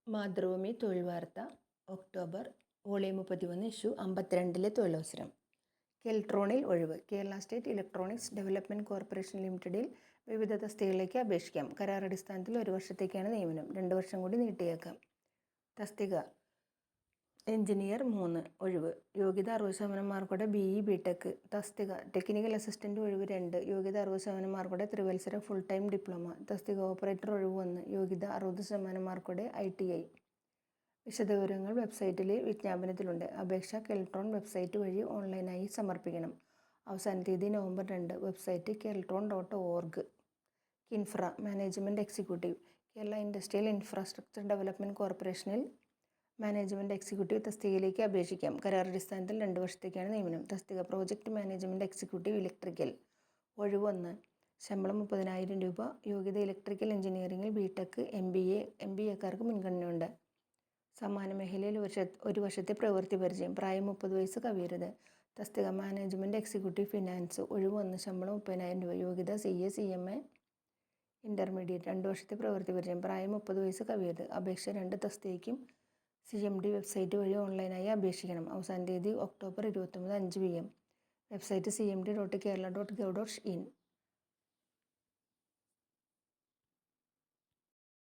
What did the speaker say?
മാതൃഭൂമി തൊഴിൽ വാർത്ത October volume 31 issue 52 തൊഴിലവസരം. കെൽട്രോണിൽ ഒഴിവ്. Kerala state electronics development corporation ലിമിറ്റഡിൽ വിവിധ തസ്തികകളിലേക്ക് അപേക്ഷിക്കാം. കരാറടിസ്ഥാനത്തിൽ 1 വർഷത്തേക്കാണ് നിയമനം. 2 വർഷം കൂടി നീട്ടിയേക്കാം. തസ്തിക എഞ്ചിനീയർ 3 ഒഴിവ്. യോഗ്യത 60% മാർക്കോടെ BE BTech. തസ്തിക ടെക്നിക്കൽ അസിസ്റ്റൻ്റ് ഒഴിവ് 2. യോഗ്യത 60% മാർക്കോടെ ത്രിവത്സര ഫുൾ ടൈം ഡിപ്ലോമ. തസ്തിക ഓപ്പറേറ്റർ ഒഴിവ് 1. യോഗ്യത 60% മാർക്കോടെ ITI. വിശദവിവരങ്ങൾ വെബ്സൈറ്റിലെ വിജ്ഞാപനത്തിലുണ്ട്. അപേക്ഷ കെൽട്രോൺ വെബ്സൈറ്റ് വഴി ഓൺലൈനായി സമർപ്പിക്കണം. അവസാന തീയതി November 2. Website keltron.org. KINFRA management executive. Kerala industrial infrastructure development കോർപ്പറേഷനിൽ മാനേജ്മെൻറ്റ് എക്സിക്യൂട്ടീവ് തസ്തികയിലേക്ക് അപേക്ഷിക്കാം. കരാറടിസ്ഥാനത്തിൽ 2 വർഷത്തേക്കാണ് നിയമനം. തസ്തിക പ്രോജക്റ്റ് മാനേജ്മെൻറ്റ് എക്സിക്യൂട്ടീവ് ഇലക്ട്രിക്കൽ ഒഴിവ് 1. ശമ്പളം 30,000 രൂപ. യോഗ്യത ഇലക്ട്രിക്കൽ എഞ്ചിനീയറിംഗിൽ BTech, MBAക്കാർക്ക് മുൻഗണനയുണ്ട്. സമാന മേഖലയിൽ 1 വർഷത്തെ പ്രവൃത്തി പരിചയം. പ്രായം 30 വയസ്സ് കവിയരുത്. തസ്തിക മാനേജ്മെൻറ്റ് എക്സിക്യൂട്ടീവ് ഫിനാൻസ് ഒഴിവ് 1. ശമ്പളം 30,000 രൂപ. യോഗ്യത CA CMA ഇൻ്റർമീഡിയറ്റ്. 2 വർഷത്തെ പ്രവൃത്തി പരിചയം. പ്രായം 30 വയസ്സ് കവിയരുത്. അപേക്ഷ 2 തസ്തികയ്ക്കും CMD വെബ്സൈറ്റ് വഴി ഓൺലൈനായി അപേക്ഷിക്കണം. അവസാന തീയതി ഒക്ടോബർ 29 5 PM. Website cmd.kerala.gov.in.